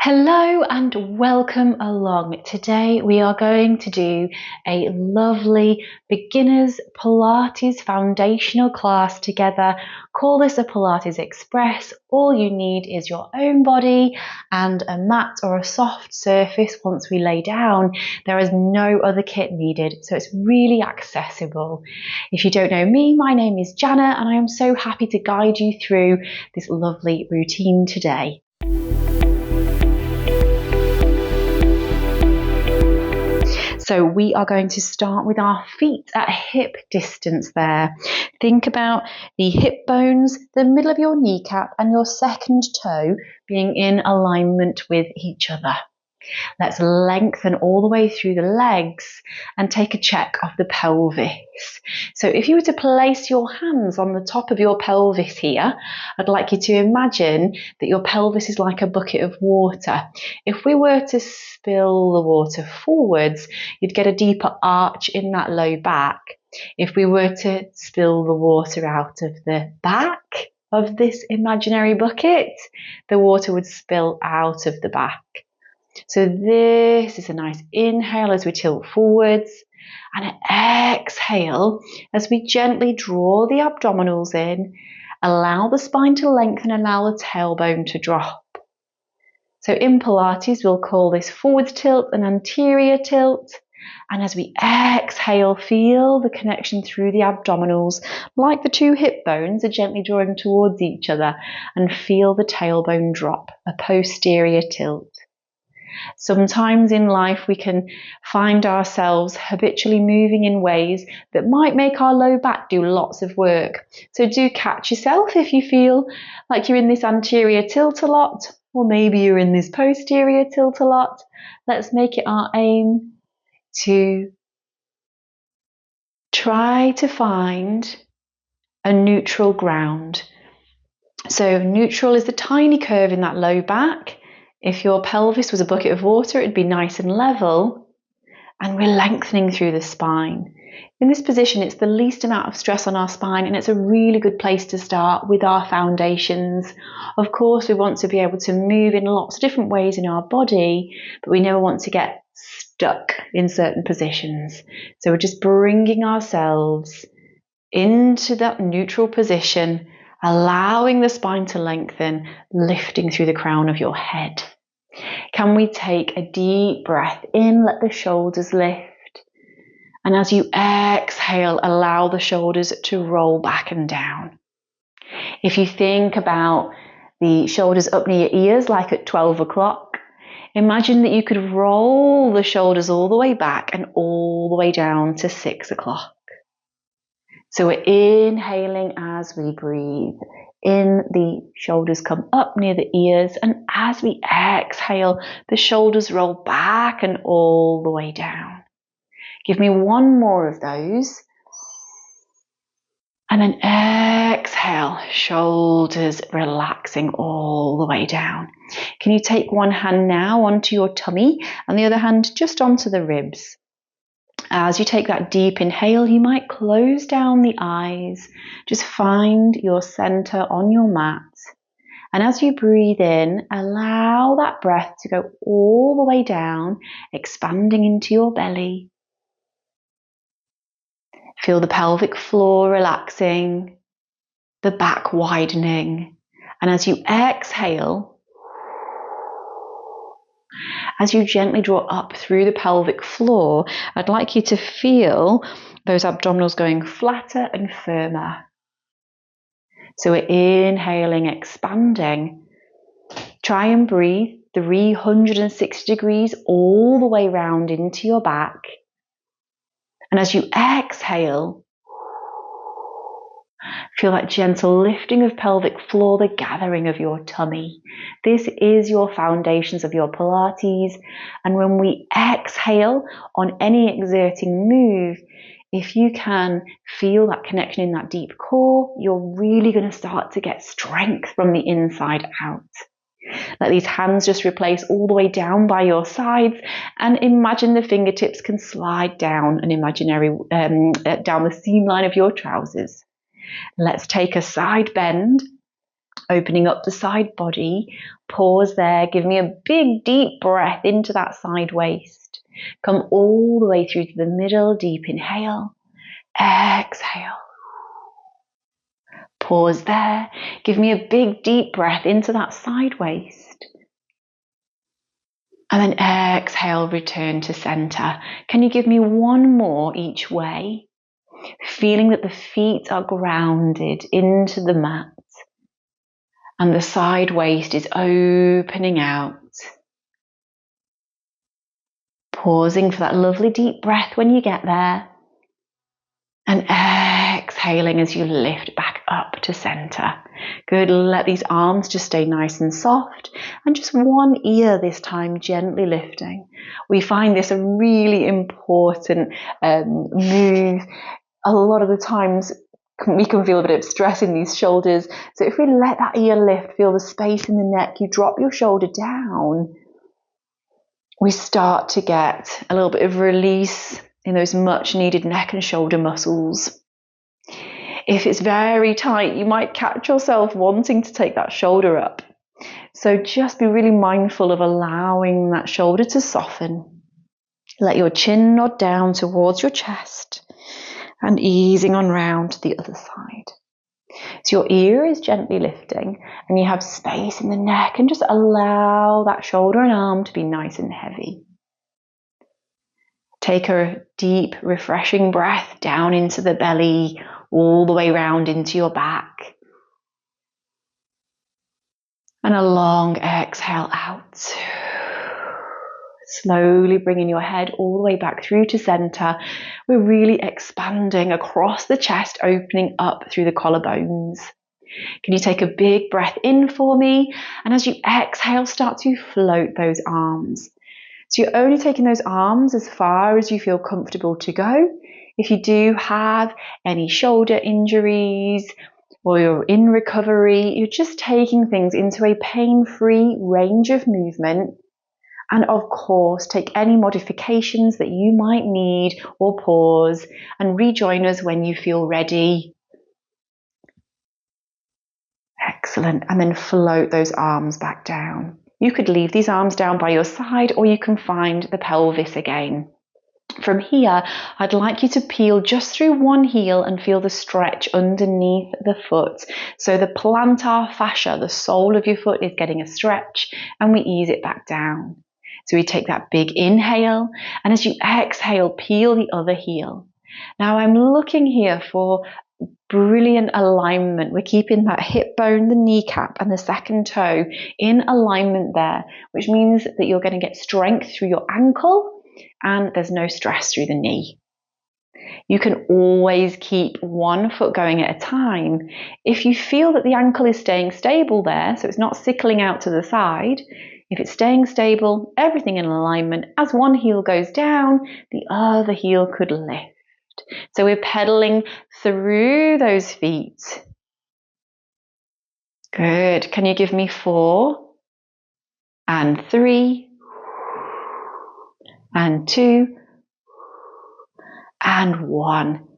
Hello and welcome along. Today we are going to do a lovely beginners Pilates foundational class together. Call this a Pilates Express. All you need is your own body and a mat or a soft surface once we lay down. There is no other kit needed, so it's really accessible. If you don't know me, my name is Jana and I am so happy to guide you through this lovely routine today. So we are going to start with our feet at hip distance there. Think about the hip bones, the middle of your kneecap and your second toe being in alignment with each other. Let's lengthen all the way through the legs and take a check of the pelvis. So if you were to place your hands on the top of your pelvis here, I'd like you to imagine that your pelvis is like a bucket of water. If we were to spill the water forwards, you'd get a deeper arch in that low back. If we were to spill the water out of the back of this imaginary bucket, the water would spill out of the back. So this is a nice inhale as we tilt forwards and an exhale as we gently draw the abdominals in, allow the spine to lengthen, allow the tailbone to drop. So in Pilates, we'll call this forward tilt and anterior tilt. And as we exhale, feel the connection through the abdominals, like the two hip bones are gently drawing towards each other, and feel the tailbone drop, a posterior tilt. Sometimes in life we can find ourselves habitually moving in ways that might make our low back do lots of work. So do catch yourself if you feel like you're in this anterior tilt a lot, or maybe you're in this posterior tilt a lot. Let's make it our aim to try to find a neutral ground. So neutral is the tiny curve in that low back. If your pelvis was a bucket of water, it'd be nice and level, and we're lengthening through the spine. In this position, it's the least amount of stress on our spine, and it's a really good place to start with our foundations. Of course, we want to be able to move in lots of different ways in our body, but we never want to get stuck in certain positions. So we're just bringing ourselves into that neutral position, allowing the spine to lengthen, lifting through the crown of your head. Can we take a deep breath in, let the shoulders lift, and as you exhale, allow the shoulders to roll back and down. If you think about the shoulders up near your ears, like at 12 o'clock, imagine that you could roll the shoulders all the way back and all the way down to 6 o'clock. So we're inhaling as we breathe. In, the shoulders come up near the ears, and as we exhale, the shoulders roll back and all the way down. Give me one more of those. And then exhale, shoulders relaxing all the way down. Can you take one hand now onto your tummy and the other hand just onto the ribs? As you take that deep inhale, you might close down the eyes. Just find your center on your mat. And as you breathe in, allow that breath to go all the way down, expanding into your belly. Feel the pelvic floor relaxing, the back widening. And as you exhale, as you gently draw up through the pelvic floor, I'd like you to feel those abdominals going flatter and firmer. So we're inhaling, expanding. Try and breathe 360 degrees all the way round into your back. And as you exhale, feel that gentle lifting of pelvic floor, the gathering of your tummy. This is your foundations of your Pilates. And when we exhale on any exerting move, if you can feel that connection in that deep core, you're really going to start to get strength from the inside out. Let these hands just replace all the way down by your sides, and imagine the fingertips can slide down an imaginary down the seam line of your trousers. Let's take a side bend Opening up the side body, pause there, give me a big deep breath into that side waist. Come all the way through to the middle, deep inhale, exhale. Pause there, give me a big deep breath into that side waist. And then exhale, return to center. Can you give me one more each way? Feeling that the feet are grounded into the mat and the side waist is opening out. Pausing for that lovely deep breath when you get there. And exhaling as you lift back up to center. Good, let these arms just stay nice and soft. And just one ear this time, gently lifting. We find this a really important move. A lot of the times we can feel a bit of stress in these shoulders. So if we let that ear lift, feel the space in the neck, you drop your shoulder down, we start to get a little bit of release in those much needed neck and shoulder muscles. If it's very tight, you might catch yourself wanting to take that shoulder up. So just be really mindful of allowing that shoulder to soften. Let your chin nod down towards your chest and easing on round to the other side. So your ear is gently lifting and you have space in the neck, and just allow that shoulder and arm to be nice and heavy. Take a deep, refreshing breath down into the belly, all the way round into your back. And a long exhale out. Slowly bringing your head all the way back through to center. We're really expanding across the chest, opening up through the collarbones. Can you take a big breath in for me? And as you exhale, start to float those arms. So you're only taking those arms as far as you feel comfortable to go. If you do have any shoulder injuries or you're in recovery, you're just taking things into a pain-free range of movement. And of course, take any modifications that you might need or pause and rejoin us when you feel ready. Excellent. And then float those arms back down. You could leave these arms down by your side, or you can find the pelvis again. From here, I'd like you to peel just through one heel and feel the stretch underneath the foot. So the plantar fascia, the sole of your foot, is getting a stretch, and we ease it back down. So we take that big inhale, and as you exhale, peel the other heel. Now I'm looking here for brilliant alignment. We're keeping that hip bone, the kneecap, and the second toe in alignment there, which means that you're going to get strength through your ankle and there's no stress through the knee. You can always keep one foot going at a time. If you feel that the ankle is staying stable there, so it's not sickling out to the side, if it's staying stable, everything in alignment, as one heel goes down, the other heel could lift. So we're pedaling through those feet. Good. Can you give me 4 and 3 and 2 and 1?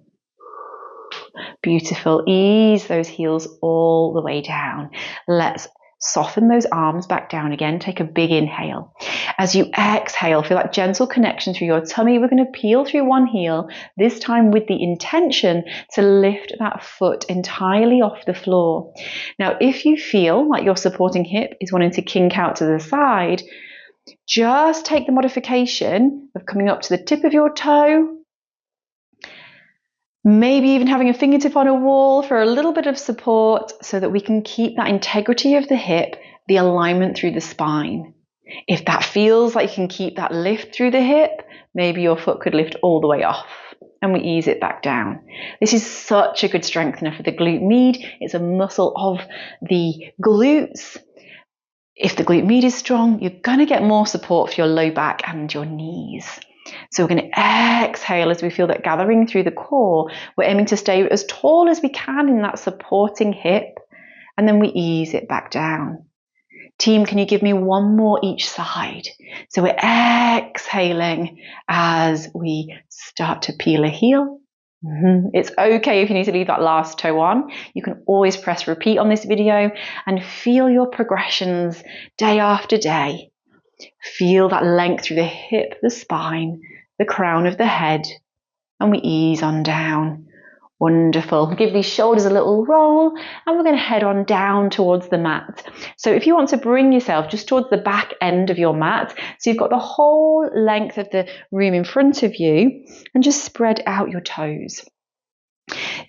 Beautiful. Ease those heels all the way down. Let's soften those arms back down again. Take a big inhale. As you exhale, feel that gentle connection through your tummy. We're going to peel through one heel, this time with the intention to lift that foot entirely off the floor. Now, if you feel like your supporting hip is wanting to kink out to the side, just take the modification of coming up to the tip of your toe, maybe even having a fingertip on a wall for a little bit of support so that we can keep that integrity of the hip, the alignment through the spine. If that feels like you can keep that lift through the hip, maybe your foot could lift all the way off and we ease it back down. This is such a good strengthener for the glute med. It's a muscle of the glutes. If the glute med is strong, you're going to get more support for your low back and your knees. So we're going to exhale as we feel that gathering through the core. We're aiming to stay as tall as we can in that supporting hip, and then we ease it back down. Team, can you give me one more each side? So we're exhaling as we start to peel a heel It's okay if you need to leave that last toe on. You can always press repeat on this video and feel your progressions day after day. Feel that length through the hip, the spine, the crown of the head, and we ease on down. Wonderful. Give these shoulders a little roll, and we're going to head on down towards the mat. So if you want to bring yourself just towards the back end of your mat, so you've got the whole length of the room in front of you, and just spread out your toes.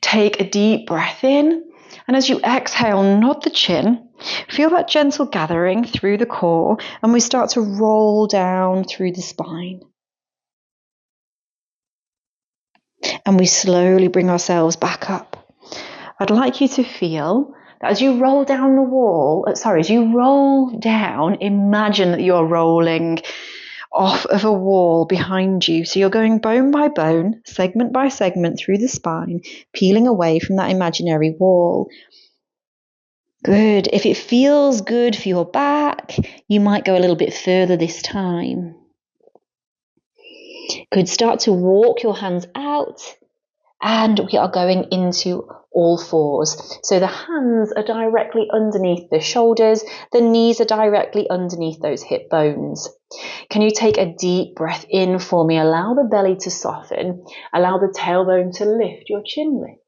Take a deep breath in, and as you exhale, nod the chin. Feel that gentle gathering through the core, and we start to roll down through the spine. And we slowly bring ourselves back up. I'd like you to feel that as you roll down the wall, as you roll down, imagine that you're rolling off of a wall behind you. So you're going bone by bone, segment by segment through the spine, peeling away from that imaginary wall. Good. If it feels good for your back, you might go a little bit further this time. Good. Start to walk your hands out, and we are going into all fours. So the hands are directly underneath the shoulders, the knees are directly underneath those hip bones. Can you take a deep breath in for me? Allow the belly to soften, allow the tailbone to lift your chin lift.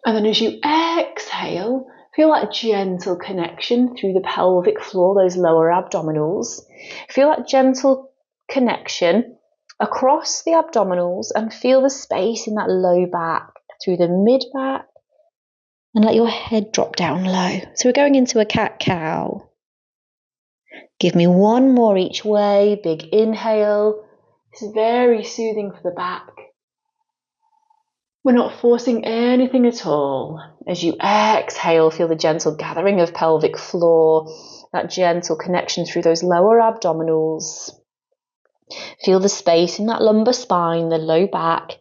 And then as you exhale, feel that gentle connection through the pelvic floor, those lower abdominals. Feel that gentle connection across the abdominals and feel the space in that low back through the mid back, and let your head drop down low. So we're going into a cat-cow. Give me one more each way. Big inhale. It's very soothing for the back. We're not forcing anything at all. As you exhale, feel the gentle gathering of pelvic floor, that gentle connection through those lower abdominals. Feel the space in that lumbar spine, the low back.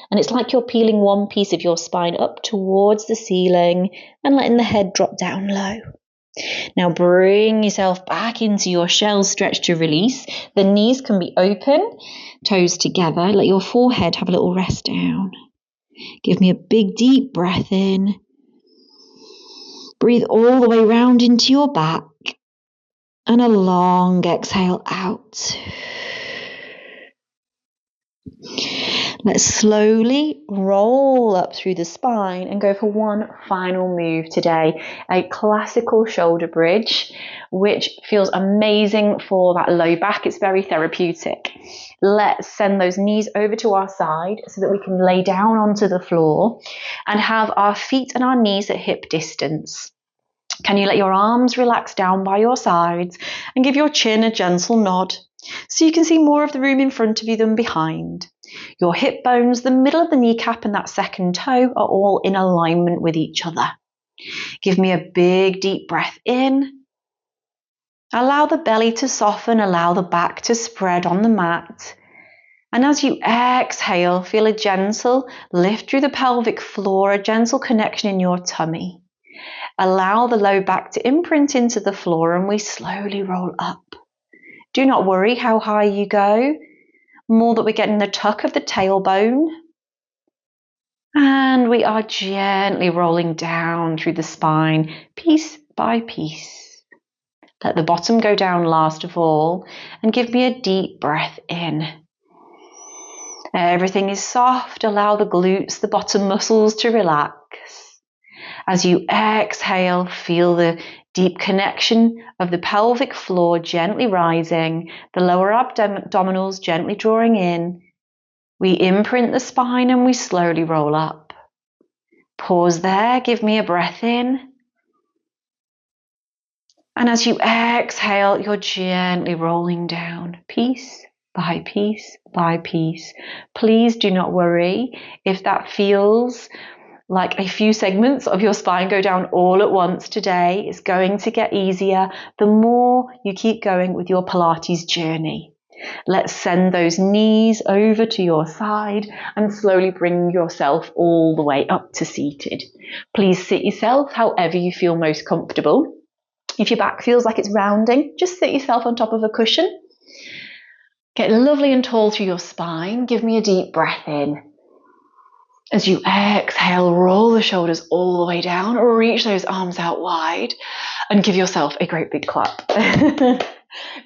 And it's like you're peeling one piece of your spine up towards the ceiling and letting the head drop down low. Now bring yourself back into your shell stretch to release. The knees can be open, toes together. Let your forehead have a little rest down. Give me a big deep breath in. Breathe all the way round into your back. And a long exhale out. Let's slowly roll up through the spine and go for one final move today. A classical shoulder bridge, which feels amazing for that low back. It's very therapeutic. Let's send those knees over to our side so that we can lay down onto the floor and have our feet and our knees at hip distance. Can you let your arms relax down by your sides and give your chin a gentle nod so you can see more of the room in front of you than behind? Your hip bones, the middle of the kneecap and that second toe are all in alignment with each other. Give me a big deep breath in. Allow the belly to soften, allow the back to spread on the mat. And as you exhale, feel a gentle lift through the pelvic floor, a gentle connection in your tummy. Allow the low back to imprint into the floor and we slowly roll up. Do not worry how high you go. More that we're getting the tuck of the tailbone. And we are gently rolling down through the spine, piece by piece. Let the bottom go down last of all and give me a deep breath in. Everything is soft. Allow the glutes, the bottom muscles to relax. As you exhale, feel the deep connection of the pelvic floor gently rising, the lower abdominals gently drawing in. We imprint the spine and we slowly roll up. Pause there, give me a breath in. And as you exhale, you're gently rolling down, piece by piece by piece. Please do not worry if that feels like a few segments of your spine go down all at once today. It's going to get easier the more you keep going with your Pilates journey. Let's send those knees over to your side and slowly bring yourself all the way up to seated. Please sit yourself however you feel most comfortable. If your back feels like it's rounding, just sit yourself on top of a cushion. Get lovely and tall through your spine. Give me a deep breath in. As you exhale, roll the shoulders all the way down, reach those arms out wide, and give yourself a great big clap.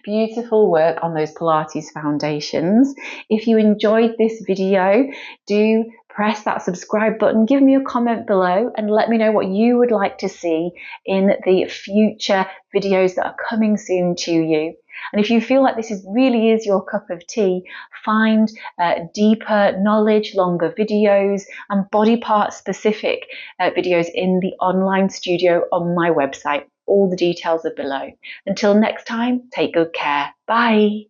Beautiful work on those Pilates foundations. If you enjoyed this video, do press that subscribe button, give me a comment below, and let me know what you would like to see in the future videos that are coming soon to you. And if you feel like this really is your cup of tea, find deeper knowledge, longer videos, and body part specific videos in the online studio on my website. All the details are below. Until next time, take good care. Bye.